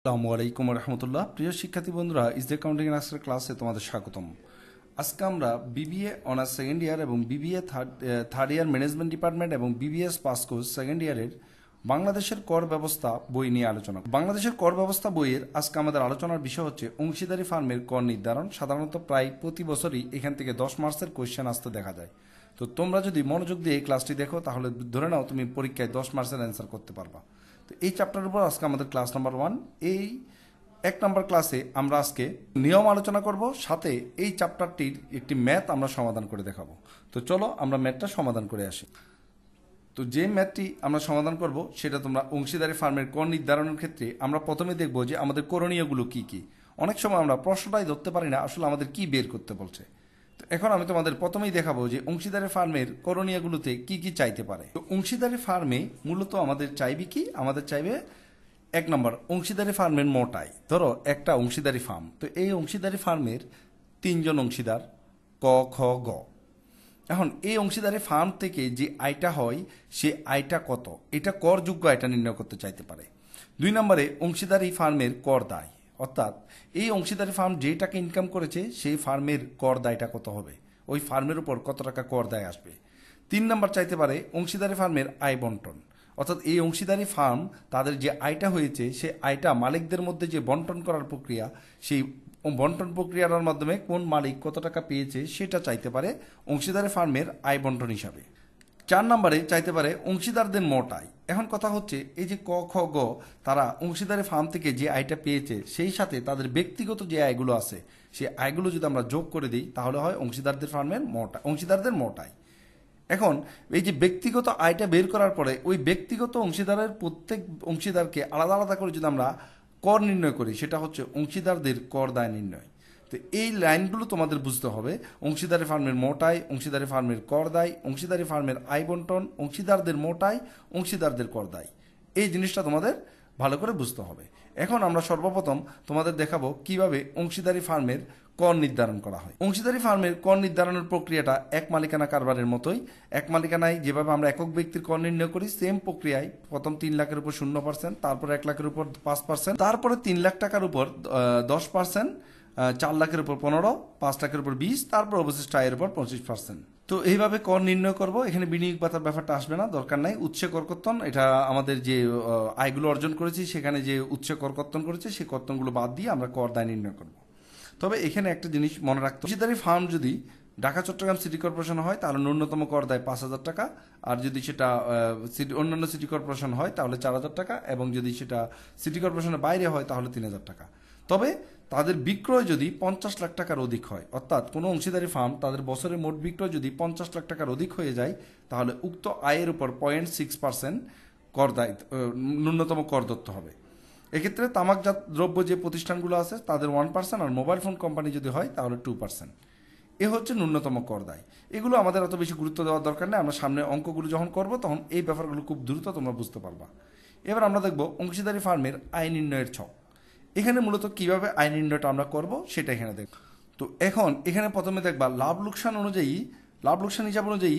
আসসালামু আলাইকুম রহমতুল্লাহ। প্রিয় শিক্ষার্থী বন্ধুরা, is the accounting and arts ক্লাসে তোমাদের স্বাগতম। আজকে আমরা বিবিএ অনার্স সেকেন্ড ইয়ার এবং BBA third year management department এবং বিবিএস পাস কোর্স সেকেন্ড ইয়ারের বাংলাদেশের কর ব্যবস্থা বই নিয়ে আলোচনা করব। বাংলাদেশের কর ব্যবস্থা বইয়ের আজকে আমাদের আলোচনার বিষয় হচ্ছে অংশীদারি ফার্মের কর নির্ধারণ। সাধারণত প্রায় প্রতি বছরই এখান থেকে 10 মার্কসের কোয়েশ্চেন আসতে দেখা যায়। তো তোমরা যদি মনোযোগ দিয়ে এই ক্লাসটি দেখো তাহলে ধরে নাও তুমি পরীক্ষায় 10 মার্কসের অ্যান্সার করতে পারবা। তো এই চ্যাপ্টারের উপর আজকে আমাদের ক্লাস নাম্বার 1। এই 1 নম্বর ক্লাসে আমরা আজকে নিয়ম আলোচনা করব, সাথে এই চ্যাপ্টারটির একটি ম্যাথ আমরা সমাধান করে দেখাবো। তো চলো আমরা ম্যাথটা সমাধান করে আসি। তো যে ম্যাথটি আমরা সমাধান করব সেটা তোমরা অংশীদারি ফার্মের কর নির্ধারণের ক্ষেত্রে আমরা প্রথমে দেখব যে আমাদের করণীয়গুলো কি কি। অনেক সময় আমরা প্রশ্নটাই ধরতে পারি না আসলে আমাদের কি বের করতে বলছে। তো এখন আমি তোমাদের প্রথমেই দেখাবো যে অংশীদারি ফার্মের করণীয়গুলোতে কি কি চাইতে পারে। তো অংশীদারি ফার্মে মূলত আমাদের চাইবে কি, আমাদের চাইবে 1 নম্বর অংশীদারি ফার্মের মোট আয়। ধরো একটা অংশীদারি ফার্ম, তো এই অংশীদারি ফার্মের 3 জন অংশীদার ক খ গ। এখন এই অংশীদারি ফার্ম থেকে যে আয়টা হয় সে আয়টা কত, এটা করযোগ্য আয়টা নির্ণয় করতে চাইতে পারে। 2 নম্বরে অংশীদারি ফার্মের কর দায়, অর্থাৎ এই অংশীদারি ফার্ম যে টাকা ইনকাম করেছে সেই ফার্মের কর দায়টা কত হবে, ওই ফার্মের উপর কত টাকা কর দায় আসবে। 3 নম্বর চাইতে পারে অংশীদারি ফার্মের আয় বন্টন, অর্থাৎ এই অংশীদারি ফার্ম তাদের যে আয়টা হয়েছে সেই আয়টা মালিকদের মধ্যে যে বন্টন করার প্রক্রিয়া, সেই বন্টন প্রক্রিয়ার মাধ্যমে কোন মালিক কত টাকা পেয়েছে সেটা চাইতে পারে অংশীদারি ফার্মের আয় বন্টন হিসাবে। 4 নম্বরে চাইতে পারে অংশীদারদের মোট আয়। এখন কথা হচ্ছে এই যে ক খ গ তারা অংশীদারি ফার্ম থেকে যে আয়টা পেয়েছে সেই সাথে তাদের ব্যক্তিগত যে আয়গুলো আছে সেই আয়গুলো যদি আমরা যোগ করে দিই তাহলে হয় অংশীদারদের ফার্মের অংশীদারদের মোট আয়। এখন এই যে ব্যক্তিগত আয়টা বের করার পরে ওই ব্যক্তিগত অংশীদারের প্রত্যেক অংশীদারকে আলাদা আলাদা করে যদি আমরা কর নির্ণয় করি সেটা হচ্ছে অংশীদারদের কর দায় নির্ণয়। তো এই লাইনগুলো তোমাদের বুঝতে হবে। অংশীদারি ফার্মের মোট আয়, অংশীদারি ফার্মের কর দায়, অংশীদারি ফার্মের আয় বন্টন, অংশীদারদের মোট আয়, অংশীদারদের কর দায়, এই জিনিসটা তোমাদের ভালো করে বুঝতে হবে। এখন আমরা সর্বপ্রথম তোমাদের দেখাবো কিভাবে অংশীদারি ফার্মের কর নির্ধারণ করা হয়। অংশীদারি ফার্মের কর নির্ধারণের প্রক্রিয়াটা এক মালিকানা কারবারের মতোই। এক মালিকানায় যেভাবে আমরা একক ব্যক্তির কর নির্ণয় করি সেম প্রক্রিয়ায় প্রথম 3 লাখের উপর 0%, তারপর 1 লাখের উপর 5%, তারপরে 3 লাখ টাকার উপর 10%, 4 লাখের উপর 15%, 5 লাখের উপর 20%, তারপর অবশিষ্ট আয়ের উপর 25%। তো এইভাবে কর নির্ণয় করব। এখানে বিনিয়োগ ভাতার ব্যাপারটা আসবে না, দরকার নাই। উৎসে করকর্তন, এটা আমাদের যে আয়গুলো অর্জন করেছি সেখানে যে উৎসে করকর্তন করেছে সেই কর্তনগুলো বাদ দিয়ে আমরা কর দায় নির্ণয় করব। তবে এখানে একটা জিনিস মনে রাখতে, অংশীদারি ফার্ম যদি ঢাকা চট্টগ্রাম সিটি কর্পোরেশন হয় তাহলে ন্যূনতম কর দেয় 5,000 টাকা, আর যদি সেটা অন্যান্য সিটি কর্পোরেশন হয় তাহলে 4,000 টাকা, এবং যদি সেটা সিটি কর্পোরেশনের বাইরে হয় তাহলে 3,000 টাকা। তবে তাদের বিক্রয় যদি 50 লাখ টাকার অধিক হয়, অর্থাৎ কোনো অংশীদারি ফার্ম তাদের বছরের মোট বিক্রয় যদি 50 লাখ টাকার অধিক হয়ে যায় তাহলে উক্ত আয়ের উপর 0.6% কর দায়, ন্যূনতম কর ধরতে হবে। এক্ষেত্রে তামাকজাত দ্রব্য যে প্রতিষ্ঠানগুলো আছে তাদের 1%, আর মোবাইল ফোন কোম্পানি যদি হয় তাহলে 2%। এ হচ্ছে ন্যূনতম কর দায়। এগুলো আমাদের অত বেশি গুরুত্ব দেওয়ার দরকার নেই, আমরা সামনে অঙ্কগুলো যখন করব তখন এই ব্যাপারগুলো খুব দ্রুত তোমরা বুঝতে পারবা। এবার আমরা দেখব অংশীদারি ফার্মের আয় নির্ণয়ের ছক। এখানে মূলত কিভাবে আয় নির্ণয়টা আমরা করব সেটা এখানে দেখব। তো এখন এখানে প্রথমে দেখবা লাভ লোকসান অনুযায়ী, লাভ লোকসান হিসাব অনুযায়ী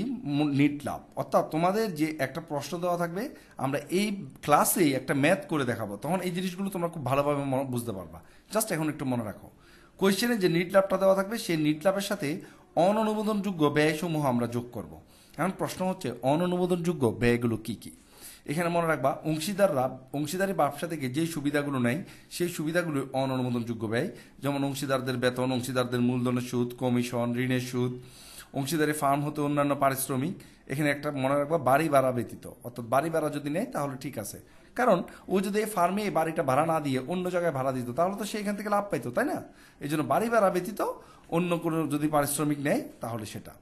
নিট লাভ, অর্থাৎ তোমাদের যে একটা প্রশ্ন দেওয়া থাকবে আমরা এই ক্লাসে একটা ম্যাথ করে দেখাবো, তখন এই জিনিসগুলো তোমরা খুব ভালোভাবে বুঝতে পারবা। জাস্ট এখন একটু মনে রাখো, কোয়েশ্চেনে যে নিট লাভটা দেওয়া থাকবে সেই নিট লাভের সাথে অননুমোদনযোগ্য ব্যয়সমূহ আমরা যোগ করব। এখন প্রশ্ন হচ্ছে অননুমোদনযোগ্য ব্যয়গুলো কি কি। এখানে মনে রাখবা অংশীদারি ব্যবসা থেকে যে সুবিধাগুলো নেয় সেই সুবিধাগুলো অননুমোদনযোগ্য ব্যয়, যেমন অংশীদারদের বেতন, অংশীদারদের মূলধনের সুদ, কমিশন, ঋণের সুদ, অংশীদারি ফার্ম হতে অন্যান্য পারিশ্রমিক। এখানে একটা মনে রাখবা বাড়ি ভাড়া ব্যতীত, অর্থাৎ বাড়ি ভাড়া যদি নেয় তাহলে ঠিক আছে, কারণ ও যদি এই ফার্মে এই বাড়িটা ভাড়া না দিয়ে অন্য জায়গায় ভাড়া দিত তাহলে তো সে এখান থেকে লাভ পাইতো, তাই না? এই জন্য বাড়ি ভাড়া ব্যতীত অন্য কোনো যদি পারিশ্রমিক নেয় তাহলে সেটা।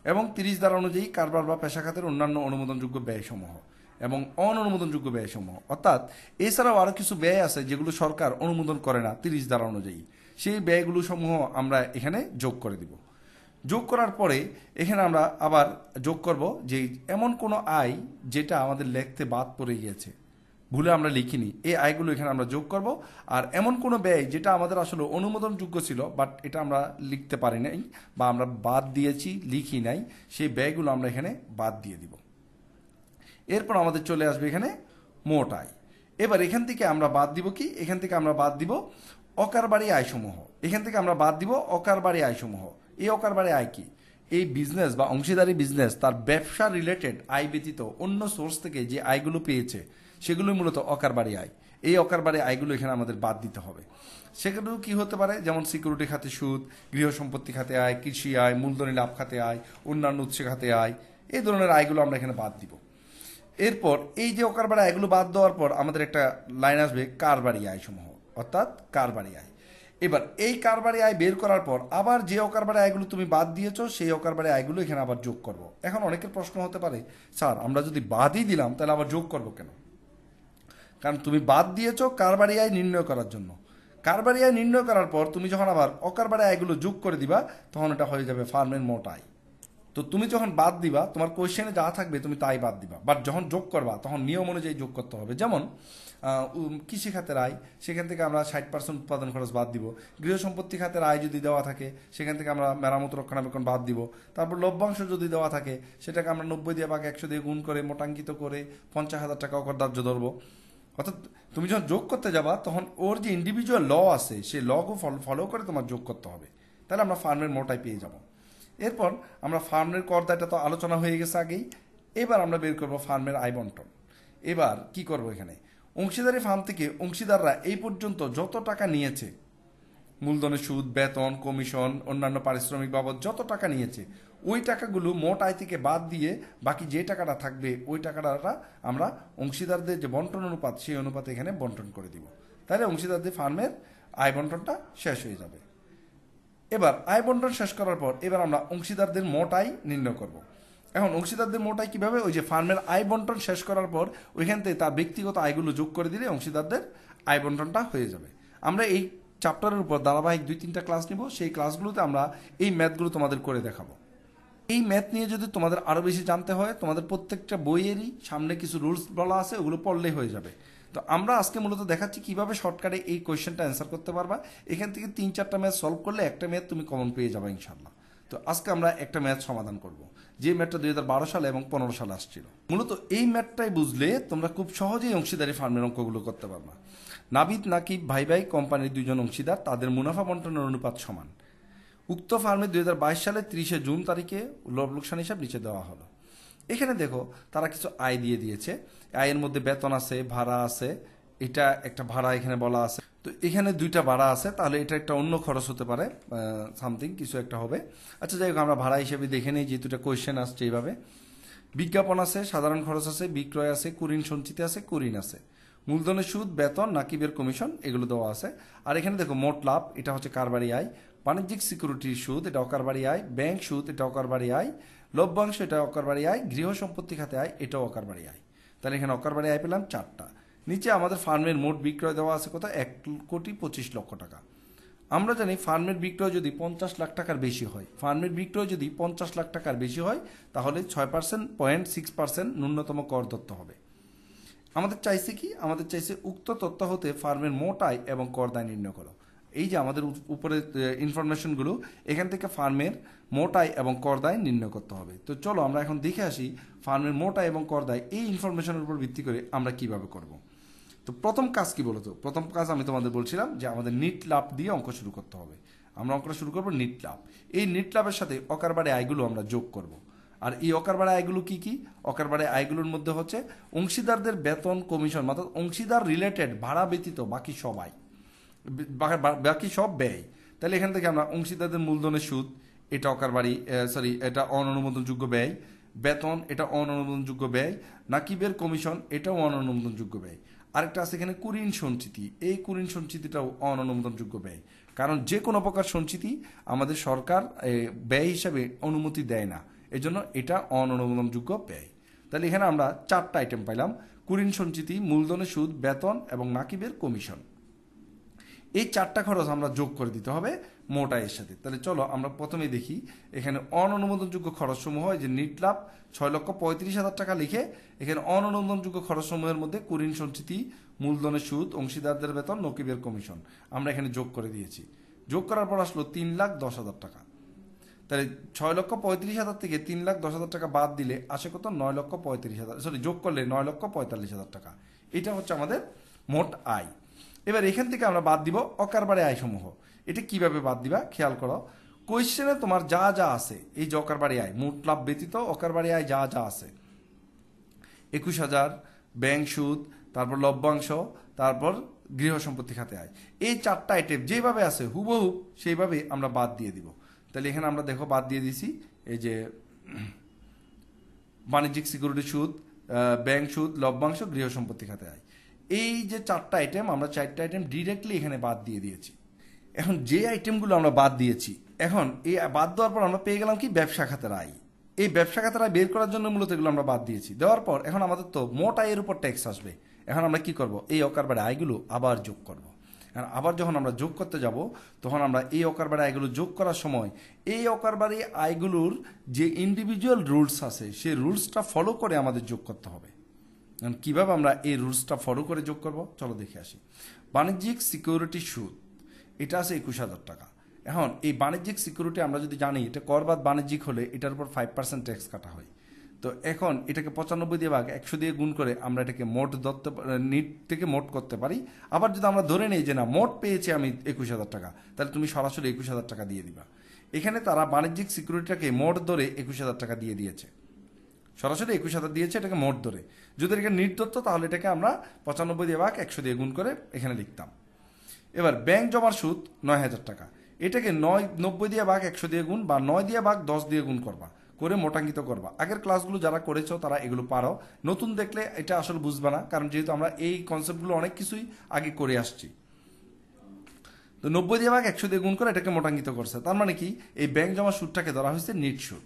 এবং 30 ধারা অনুযায়ী কারবার বা পেশা খাতের অন্যান্য অনুমোদনযোগ্য ব্যয়সমূহ এবং অননুমোদনযোগ্য ব্যয়সমূহ, অর্থাৎ এছাড়াও আরও কিছু ব্যয় আছে যেগুলো সরকার অনুমোদন করে না 30 ধারা অনুযায়ী, সেই ব্যয়গুলো সমূহ আমরা এখানে যোগ করে দিব। যোগ করার পরে এখানে আমরা আবার যোগ করব যে এমন কোনো আয় যেটা আমাদের লিখতে বাদ পড়ে গিয়েছে, ভুলে আমরা লিখিনি, এই আয়গুলো এখানে আমরা যোগ করব। আর এমন কোনো ব্যয় যেটা আমাদের আসলে অনুমোদনযোগ্য ছিল বাট এটা আমরা লিখতে পারি নাই বা আমরা বাদ দিয়েছি, লিখি নাই, সেই ব্যয়গুলো আমরা এখানে বাদ দিয়ে দিব। এরপর আমাদের চলে আসবে এখানে মোট আয়। এবার এখান থেকে আমরা বাদ দিব কি, এখান থেকে আমরা বাদ দিব অকারবাড়ি আয়সমূহ, এখান থেকে আমরা বাদ দিব অকারবাড়ি আয়সমূহ। এই অকারবাড়ি আয় কি? এই বিজনেস বা অংশীদারি বিজনেস তার ব্যবসা রিলেটেড আয় ব্যতীত অন্য সোর্স থেকে যে আয়গুলো পেয়েছে সেগুলো মূলত অকারবাড়ি আয়। এই অকারবাড়ি আয়গুলো এখানে আমাদের বাদ দিতে হবে। সেগুলো কি হতে পারে, যেমন সিকিউরিটি খাতে সুদ, গৃহ সম্পত্তি খাতে আয়, কৃষি আয়, মূলধনী লাভ খাতে আয়, অন্যান্য উৎস খাতে আয়, এই ধরনের আয়গুলো আমরা এখানে বাদ দিব। এরপর এই যে অকারবাড়ি আয়গুলো বাদ দেওয়ার পর আমাদের একটা লাইন আসবে কারবারি আয়সমূহ, অর্থাৎ কারবারি আয়। এবার এই কারবারি আয় বের করার পর আবার যে অকারবারি আয়গুলো তুমি বাদ দিয়েছো সেই অকারবারি আয়গুলো এখানে আবার যোগ করব। এখন অনেকের প্রশ্ন হতে পারে, স্যার আমরা যদি বাদই দিলাম তাহলে আবার যোগ করব কেন? কারণ তুমি বাদ দিয়েছো কারবারি আয় নির্ণয় করার জন্য। কারবারি আয় নির্ণয় করার পর তুমি যখন আবার অকারবারি আয়গুলো যোগ করে দিবা তখন এটা হয়ে যাবে ফার্মের মোট আয়। তো তুমি যখন বাদ দিবা তোমার কোয়েশ্চেনে যা থাকবে তুমি তাই বাদ দিবা, বাট যখন যোগ করবা তখন নিয়ম অনুযায়ী যোগ করতে হবে। যেমন কৃষি খাতের আয়, সেখান থেকে আমরা 60% উৎপাদন খরচ বাদ দিব। গৃহ সম্পত্তি খাতের আয় যদি দেওয়া থাকে সেখান থেকে আমরা মেরামত রক্ষণাবেক্ষণ বাদ দিব। তারপর লভ্যাংশ যদি দেওয়া থাকে সেটাকে আমরা 90 দিয়ে ভাগ 100 দিয়ে গুণ করে মোটাঙ্কিত করে 50,000 টাকা অকরদার্য ধরবো। অর্থাৎ তুমি যখন যোগ করতে যাবা তখন ওর যে ইন্ডিভিজুয়াল ল আছে সেই লকে ফলো করে তোমার যোগ করতে হবে, তাহলে আমরা ফার্মের মোটাই পেয়ে যাব। এরপর আমরা ফার্মের করদাটা তো আলোচনা হয়ে গেছে আগেই। এবার আমরা বের করব ফার্মের আয় বন্টন। এবার কি করব, এখানে অংশীদারি ফার্ম থেকে অংশীদাররা এই পর্যন্ত যত টাকা নিয়েছে, মূলধনের সুদ, বেতন, কমিশন, অন্যান্য পারিশ্রমিক বাবদ যত টাকা নিয়েছে ওই টাকাগুলো মোট আয় থেকে বাদ দিয়ে বাকি যে টাকাটা থাকবে ওই টাকাটা আমরা অংশীদারদের যে বন্টন অনুপাত সেই অনুপাতে এখানে বন্টন করে দিব। তাহলে অংশীদারদের ফার্মের আয় বন্টনটা শেষ হয়ে যাবে। এবার আয় বন্টন শেষ করার পর এবার আমরা অংশীদারদের মোট আয় নির্ণয় করব। এখন অংশীদারদের মোট আয় কীভাবে, ওই যে ফার্মের আয় বন্টন শেষ করার পর ওইখান থেকে তার ব্যক্তিগত আয়গুলো যোগ করে দিলে অংশীদারদের আয় বন্টনটা হয়ে যাবে। আমরা এই চ্যাপ্টারের উপর ধারাবাহিক 2-3টা ক্লাস নিব, সেই ক্লাসগুলোতে আমরা এই ম্যাথগুলো তোমাদের করে দেখাবো। এই ম্যাথ নিয়ে যদি তোমাদের আরও বেশি জানতে হয় তোমাদের প্রত্যেকটা বইয়েরই সামনে কিছু রুলস বলা আছে, ওগুলো পড়লেই হয়ে যাবে। তো আমরা আজকে মূলত দেখাচ্ছি কিভাবে শর্টকাটে এই কোয়েশ্চেনটা অ্যান্সার করতে পারবা। এখান থেকে 3-4টা ম্যাথ সলভ করলে একটা ম্যাথ তুমি কমন পেয়ে যাবে ইনশাল্লাহ। তো আজকে আমরা একটা ম্যাথ সমাধান করব, যে ম্যাথটা 2012 সালে এবং 15 সালে আসছিল। মূলত এই ম্যাথটাই বুঝলে তোমরা খুব সহজেই অংশীদারি ফার্মের অঙ্কগুলো করতে পারবা। নাবিদ নাকিব ভাই ভাই কোম্পানির 2জন অংশীদার, তাদের মুনাফা বন্টনের অনুপাত সমান। উক্ত ফার্মে 2022 সালের 30 জুন তারিখে লাভ লোকসান হিসাব নিচে দেওয়া হলো। এখানে দেখো তারা কিছু আয় দিয়ে দিয়েছে, আয়ের মধ্যে বেতন আছে, ভাড়া আছে, এটা একটা ভাড়া এখানে বলা আছে। তো এখানে 2টা ভাড়া আছে, তাহলে এটা একটা অন্য খরচ হতে পারে, সামথিং কিছু একটা হবে। আচ্ছা যাই হোক, আমরা ভাড়া হিসেবে দেখে নেই যেহেতু এটা কোয়েশ্চেন আসছে এইভাবে। বিজ্ঞাপন আছে, সাধারণ খরচ আছে, বিক্রয় আছে, কুরিন সঞ্চিতি আছে, কুরিন আছে, মূলধনের সুদ, বেতন, নাকিবের কমিশন এগুলো দেওয়া আছে। আর এখানে দেখো মোট লাভ, এটা হচ্ছে কারবারি আয়। বাণিজ্যিক সিকিউরিটির সুদ, এটা অকারবারি আয়। ব্যাংক সুদ, এটা অকারবারি আয়। লভ্যাংশ, এটা অকারবারি আয়। গৃহ সম্পত্তি খাতে আয়, এটাও অকারবারি আয়। তাহলে এখানে অকারবারি আয় পেলাম 4টা। নিচে আমাদের ফার্মের মোট বিক্রয় দেওয়া আছে কত, 1,25,00,000 টাকা। আমরা জানি ফার্মের বিক্রয় যদি 50 লাখ টাকার বেশি হয়, ফার্মের বিক্রয় যদি 50 লাখ টাকার বেশি হয় তাহলে 6.6% ন্যূনতম কর ধরতে হবে। আমাদের চাইছে কি, আমাদের চাইছে উক্ত তথ্য হতে ফার্মের মোট আয় এবং কর দায় নির্ণয় করো। এই যে আমাদের উপরে ইনফরমেশনগুলো, এখান থেকে ফার্মের মোট আয় এবং কর দায় নির্ণয় করতে হবে। তো চলো আমরা এখন দেখে আসি ফার্মের মোট আয় এবং কর দায় এই ইনফরমেশনের উপর ভিত্তি করে আমরা কিভাবে করব। তো প্রথম কাজ কি বলতো, প্রথম কাজ আমি তোমাদের বলছিলাম যে আমাদের নিট লাভ দিয়ে অঙ্ক শুরু করতে হবে। আমরা অঙ্কটা শুরু করবো নিট লাভ। এই নিট লাভের সাথে অকারবারে আয়গুলো আমরা যোগ করব। আর এই অকারবারে আয়গুলো কি কি, অকারবারে আয়গুলোর মধ্যে হচ্ছে অংশীদারদের বেতন, কমিশন, অর্থাৎ অংশীদার রিলেটেড ভাড়া ব্যতীত বাকি সব আয়, বাকি সব ব্যয়। তাহলে এখান থেকে আমরা অংশীদারদের মূলধনের সুদ, এটা অকারবারি এটা অননুমোদনযোগ্য ব্যয়। বেতন, এটা অননুমোদনযোগ্য ব্যয়। নাকিবের কমিশন, এটাও অননুমোদনযোগ্য ব্যয়। আরেকটা আছে এখানে কুরিন সঞ্চিতি, এই কুরিন সঞ্চিতিটাও অননুমোদনযোগ্য ব্যয়। কারণ যে কোনো প্রকার সঞ্চিতি আমাদের সরকার ব্যয় হিসাবে অনুমতি দেয় না, এজন্য এটা অননুমোদনযোগ্য ব্যয়। তাহলে এখানে আমরা 4টা আইটেম পাইলাম, কুরিন সঞ্চিতি, মূলধনের সুদ, বেতন এবং নাকিবের কমিশন। এই 4টা খরচ আমরা যোগ করে দিতে হবে মোট আয়ের সাথে। তাহলে চলো আমরা প্রথমে দেখি এখানে অননুমোদনযোগ্য খরচসমূহ, যে নিট লাভ 6,35,000 টাকা লিখে এখানে অননুমোদনযোগ্য খরচসমূহের মধ্যে কুরিন সঞ্চিতি, মূলধনের সুদ, অংশীদারদের বেতন, নকিবের কমিশন আমরা এখানে যোগ করে দিয়েছি। যোগ করার পর আসলো 3,10,000 টাকা। তাহলে 6,35,000 থেকে 3,10,000 টাকা বাদ দিলে আসে কত, 9,35,000, যোগ করলে 9,45,000 টাকা। এটা হচ্ছে আমাদের মোট আয়। এবার এখান থেকে আমরা বাদ দিব অকারবারে আয় সমূহ। এটা কিভাবে বাদ দিবা খেয়াল করো, কোয়েশ্চেনে তোমার যা যা আছে এই যে অকারবারে আয়, মোট লাভ ব্যতীত অকারবারে আয় যা যা আছে 21,000, ব্যাংক সুদ, তারপর লভ্যাংশ, তারপর গৃহ সম্পত্তি খাতে আয়, এই 4টা আইটেম যেভাবে আছে হুবহু সেইভাবে আমরা বাদ দিয়ে দিব। তাহলে এখানে আমরা দেখো বাদ দিয়ে দিছি এই যে বাণিজ্যিক সিকিউরিটি সুদ, ব্যাংক সুদ, লভ্যাংশ, গৃহ সম্পত্তি খাতে আয়, এই যে 4টা আইটেম আমরা 4টা আইটেম ডিরেক্টলি এখানে বাদ দিয়ে দিয়েছি। এখন যে আইটেমগুলো আমরা বাদ দিয়েছি, এখন এই বাদ দেওয়ার পর আমরা পেয়ে গেলাম কি ব্যবসা খাতের আয়। এই ব্যবসা খাতের আয় বের করার জন্য মূলত এগুলো আমরা বাদ দিয়েছি। দেওয়ার পর এখন আমাদের তো মোট আয়ের উপর ট্যাক্স আসবে। এখন আমরা কি করব, এই অকারবারে আয়গুলো আবার যোগ করব। আবার যখন আমরা যোগ করতে যাব তখন আমরা এই অকারবারে আয়গুলো যোগ করার সময় এই অকারবারে আয়গুলোর যে ইন্ডিভিজুয়াল রুলস আছে সেই রুলসটা ফলো করে আমাদের যোগ করতে হবে। কিভাবে আমরা এই রুলসটা ফলো করে যোগ করব চলো দেখে আসি। বাণিজ্যিক সিকিউরিটি সুদ এটা আছে 21,000 টাকা। এখন এই বাণিজ্যিক সিকিউরিটি আমরা যদি জানি এটা করবাদ বাণিজ্যিক হলে এটার উপর 5% ট্যাক্স কাটা হয়। তো এখন এটাকে 95 দিয়ে ভাগ 100 দিয়ে গুণ করে আমরা এটাকে মোট ধরতে নিট থেকে মোট করতে পারি। আবার যদি আমরা ধরে নেই যে না মোট পেয়েছি আমি 21,000 টাকা, তাহলে তুমি সরাসরি 21,000 টাকা দিয়ে দিবা। এখানে তারা বাণিজ্যিক সিকিউরিটিটাকে মোট ধরে 21,000 টাকা দিয়ে দিয়েছে, সরাসরি 21,000 দিয়েছে এটাকে মোট ধরে। যদি এটাকে নিট ধরতো তাহলে এটাকে আমরা 95 দিয়ে ভাগ 100 দিয়ে গুণ করে এখানে লিখতাম। এবার ব্যাংক জমার সুদ 9,000 টাকা, এটাকে 90 দিয়ে ভাগ 100 দিয়ে গুণ বা 9 দিয়ে ভাগ 10 দিয়ে গুণ করবা, করে মোটাঙ্কিত করবা। আগের ক্লাসগুলো যারা করেছো তারা এগুলো পারো, নতুন দেখলে এটা আসলে বুঝবা না, কারণ যেহেতু আমরা এই কনসেপ্টগুলো অনেক কিছুই আগে করে আসছি। তো 90 দিয়ে ভাগ 100 দিয়ে গুণ করে এটাকে মোটাঙ্কিত করছে, তার মানে কি এই ব্যাংক জমা সুদটাকে ধরা হয়েছে নিট সুদ।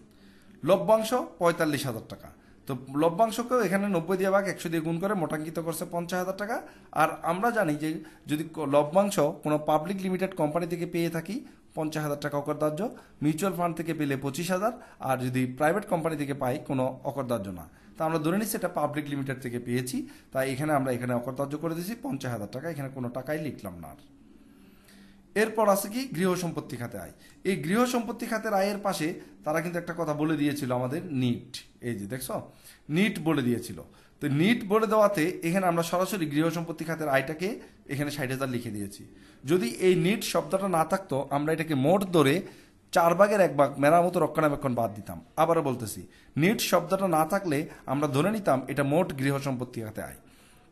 লভ্যাংশ 45,000 টাকা, তো লভ্যাংশকেও এখানে 90 দিয়ে ভাগ 100 দিয়ে গুণ করে মোটাঙ্কিত করছে 50,000 টাকা। আর আমরা জানি যে যদি লভ্যাংশ কোনো পাবলিক লিমিটেড কোম্পানি থেকে পেয়ে থাকি 50,000 টাকা অকরদার্য, মিউচুয়াল ফান্ড থেকে পেলে 25,000, আর যদি প্রাইভেট কোম্পানি থেকে পাই কোনো অকরদার্য না। তা আমরা ধরে নিচ্ছি এটা পাবলিক লিমিটেড থেকে পেয়েছি, তাই এখানে আমরা এখানে অকরদার্য করে দিয়েছি 50,000 টাকা, এখানে কোনো টাকাই লিখলাম না। এরপর আছে কি গৃহ সম্পত্তি খাতে আয়। এই গৃহ সম্পত্তি খাতের আয়ের পাশে তারা কিন্তু একটা কথা বলে দিয়েছিল আমাদের নিট, এই যে দেখছো নিট বলে দিয়েছিল। তো নিট বলে দেওয়াতে এখানে আমরা সরাসরি গৃহ সম্পত্তি খাতের আয়টাকে এখানে 60,000 লিখে দিয়েছি। যদি এই নিট শব্দটা না থাকতো আমরা এটাকে মোট ধরে 4 ভাগের 1 ভাগ মেরামত রক্ষণাবেক্ষণ বাদ দিতাম। আবারও বলতেছি, নিট শব্দটা না থাকলে আমরা ধরে নিতাম এটা মোট গৃহ সম্পত্তি খাতে আয়,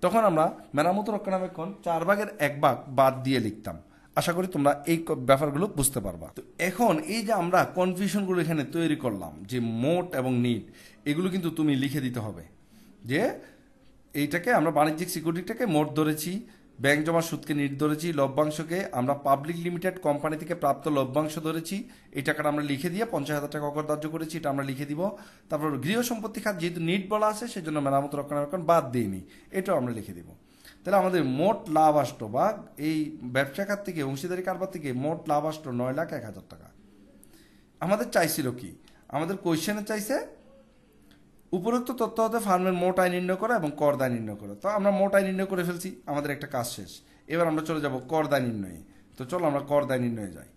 তখন আমরা মেরামত রক্ষণাবেক্ষণ 4 ভাগের 1 ভাগ বাদ দিয়ে লিখতাম। আশা করি তোমরা এই ব্যাপারগুলো বুঝতে পারবা। তো এখন এই যে আমরা কনফিউশনগুলো এখানে তৈরি করলাম যে মোট এবং নিট, এগুলো কিন্তু তুমি লিখে দিতে হবে যে এইটাকে আমরা বাণিজ্যিক সিকিউরিটিটাকে মোট ধরেছি, ব্যাংক জমা সুদকে নিট ধরেছি, লভ্যাংশকে আমরা পাবলিক লিমিটেড কোম্পানি থেকে প্রাপ্ত লভ্যাংশ ধরেছি, এই টাকাটা আমরা লিখে দিয়ে 50,000 টাকা অকরদার্য করেছি, এটা আমরা লিখে দিব। তারপর গৃহ সম্পত্তি খাত যেহেতু নিট বলা আছে সেজন্য মেরামত রক্ষণাবেক্ষণ বাদ দিইনি, এটাও আমরা লিখে দিব। তাহলে আমাদের মোট লাভ আসতো বা এই ব্যবসা খাত থেকে অংশীদারি কারবার থেকে মোট লাভ আসতো 9,01,000 টাকা। আমাদের চাইছিল কি, আমাদের কোয়েশ্চেনে চাইছে উপরোক্ত তথ্য হতে ফার্মের মোট আয় নির্ণয় করা এবং কর দায় নির্ণয় করা। তো আমরা মোট আয় নির্ণয় করে ফেলছি, আমাদের একটা কাজ শেষ। এবার আমরা চলে যাব কর দায় নির্ণয়ে। তো চলো আমরা কর দায় নির্ণয়ে যাই।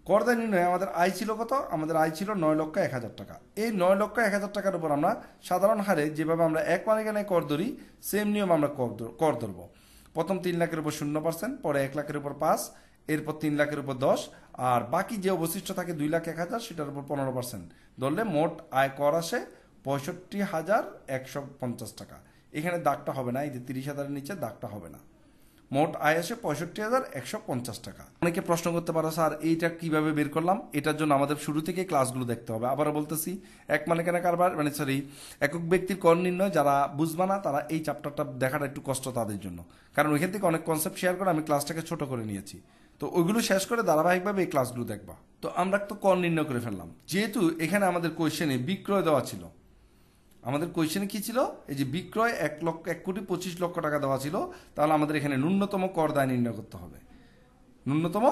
কর দায় নির্ণয়ে আমাদের আয় ছিল কত, আমাদের আয় ছিল 9,01,000 টাকা। এই 9,01,000 টাকার উপর আমরা সাধারণ হারে যেভাবে আমরা এক মালিকানায় কর ধরি সেম নিয়ম আমরা কর ধরবো। প্রথম 3 লাখের উপর 0%, পরে 1 লাখের উপর 5, এরপর 3 লাখের উপর 10, আর বাকি যে অবশিষ্ট থাকে 2,01,000 সেটার উপর 15% ধরলে মোট আয় কর আসে 65,150 টাকা। এখানে দাগটা হবে না, এই যে 30,000-এর নিচে দাগটা হবে না, মোট আয় আসে 65,150 টাকা। অনেকে প্রশ্ন করতে পারো স্যার এইটা কিভাবে বের করলাম, এটার জন্য আমাদের শুরু থেকে ক্লাসগুলো দেখতে হবে। আবারও বলতেছি, এক মালিকানা কারবার মানে সরি একক ব্যক্তির কর নির্ণয় যারা বুঝবা না তারা এই চ্যাপ্টারটা দেখাটা একটু কষ্ট তাদের জন্য, কারণ ওইখান থেকে অনেক কনসেপ্ট শেয়ার করে আমি ক্লাসটাকে ছোট করে নিয়েছি। তো ওইগুলো শেষ করে ধারাবাহিকভাবে এই ক্লাসগুলো দেখবা। তো আমরা তো কর নির্ণয় করে ফেললাম, যেহেতু এখানে আমাদের কোয়েশ্চেনে বিক্রয় দেওয়া ছিল, আমাদের কোয়েশ্চেনে কি ছিল এই যে বিক্রয় 1,25,00,000 টাকা দেওয়া ছিল, তাহলে আমাদের এখানে ন্যূনতম কর দায় নির্ণয় করতে হবে, ন্যূনতম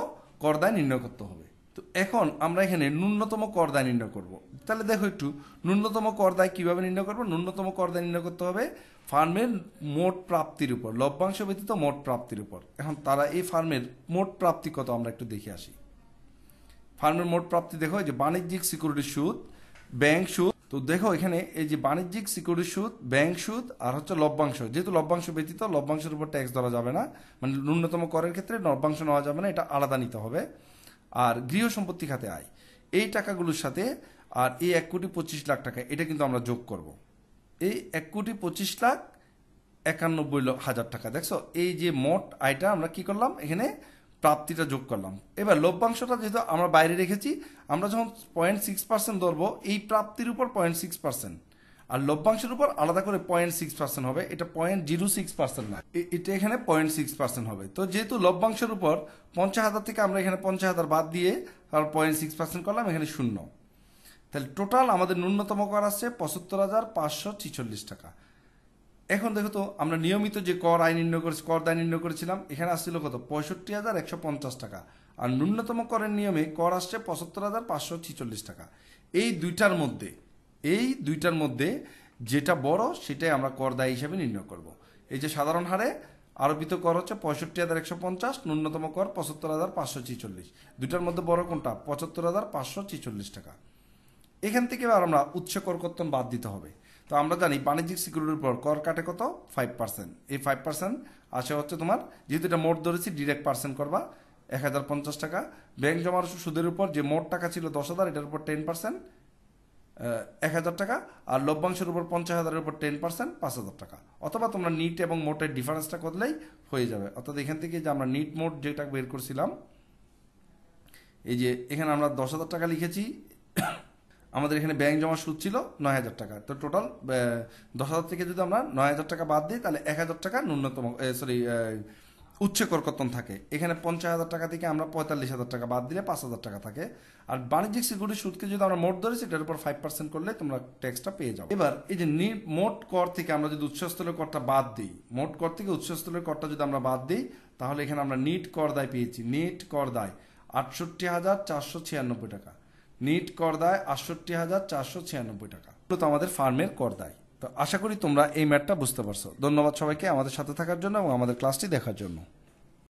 কর দায় নির্ণয় করতে হবে। তো এখন আমরা এখানে ন্যূনতম কর দায় নির্ণয় করব। তাহলে দেখো একটু ন্যূনতম কর দায় কিভাবে নির্ণয় করবো। ন্যূনতম কর দায় নির্ণয় করতে হবে ফার্মের মোট প্রাপ্তির উপর, লভ্যাংশ ব্যতীত মোট প্রাপ্তির উপর। এখন তারা এই ফার্মের মোট প্রাপ্তি কত আমরা একটু দেখে আসি। ফার্মের মোট প্রাপ্তি দেখো, যে বাণিজ্যিক সিকিউরিটি সুদ, ব্যাংক সুদ, তো দেখো এখানে এই যে বাণিজ্যিক সিকিউরিটি সুদ, ব্যাংক সুদ আর হচ্ছে লভ্যাংশ, যেহেতু লভ্যাংশ ব্যতীত লভ্যাংশের উপর ট্যাক্স ধরা যাবে না, মানে ন্যূনতম করের ক্ষেত্রে লভ্যাংশ নেওয়া যাবে না, এটা আলাদা নিতে হবে। আর গৃহ সম্পত্তি খাতে আয়, এই টাকাগুলোর সাথে আর এই 1,25,00,000 টাকা এটা কিন্তু আমরা যোগ করব। এই 1,25,91,000 টাকা, দেখছো এই যে মোট আয়টা আমরা কি করলাম, এখানে প্রাপ্তিটা যোগ করলাম। এবার লভ্যাংশটা যেহেতু আমরা বাইরে রেখেছি, আমরা যখন 0.6% ধরবো, এই প্রাপ্তির উপর 0.6%, আর লভ্যাংশের উপর আলাদা করে 0.6% হবে, এটা 0.06% না, এটা এখানে 0.6% হবে। তো যেহেতু লভ্যাংশের উপর 50,000 থেকে আমরা এখানে 50,000 বাদ দিয়ে আর 0.6% করলাম, এখানে 0। তাহলে টোটাল আমাদের ন্যূনতম কর আসছে 75,546 টাকা। এখন দেখো তো আমরা নিয়মিত যে কর আয় নির্ণয় করেছি, কর দায় নির্ণয় করেছিলাম, এখানে আসছিল কত, 65,150 টাকা। আর ন্যূনতম করের নিয়মে কর আসছে 75,546 টাকা। এই দুইটার মধ্যে যেটা বড় সেটাই আমরা কর দায় হিসাবে নির্ণয় করব। এই যে সাধারণ হারে আরোপিত কর হচ্ছে 65,150, ন্যূনতম কর 75,546, দুইটার মধ্যে বড় কোনটা, 75,546 টাকা। এখান থেকে এবার আমরা উচ্চ কর কর্তন বাদ দিতে হবে। তো আমরা জানি বাণিজ্যিক সিকিউরিটির উপর কর কাটে কত, 5%। এই 5% আসে হচ্ছে তোমার, যেহেতু এটা মোট ধরেছি ডিরেক্ট পার্সেন্ট করবা 1,050 টাকা। ব্যাংক জমার সুদের উপর যে মোট টাকা ছিল 10,000, এটার উপর 10% 1,000 টাকা, আর লভ্যাংশের উপর 50,000-এর উপর 10% 5,000 টাকা। অথবা তোমরা নিট এবং মোটের ডিফারেন্সটা করলেই হয়ে যাবে। অর্থাৎ এখান থেকে যে আমরা নিট মোট যেটা বের করছিলাম, এই যে এখানে আমরা 10,000 টাকা লিখেছি, আমাদের এখানে ব্যাংক জমা সুদ ছিল 9,000 টাকা। তো টোটাল 10,000 থেকে যদি আমরা 9,000 টাকা বাদ দিই, তাহলে 1,000 টাকা ন্যূনতম উচ্চ কর কর্তন থাকে। এখানে 50,000 টাকা থেকে আমরা 45,000 টাকা বাদ দিলে 5,000 টাকা থাকে। আর বাণিজ্যিক সিকিউরিটি সুদকে যদি আমরা মোট ধরেছি, এটার উপর 5% করলে তোমরা ট্যাক্সটা পেয়ে যাও। এবার এই যে মোট কর থেকে আমরা যদি উৎসস্থলের করটা বাদ দিই, মোট কর থেকে উৎসস্থলের করটা যদি আমরা বাদ দিই, তাহলে এখানে আমরা নিট কর দায় পেয়েছি। নিট কর দায় 68,496 টাকা। নিট কর দায় 68,496 টাকা। তো আমাদের ফার্মের কর দায়। তো আশা করি তোমরা এই ম্যাথটা বুঝতে পারছো। ধন্যবাদ সবাইকে আমাদের সাথে থাকার জন্য এবং আমাদের ক্লাসটি দেখার জন্য।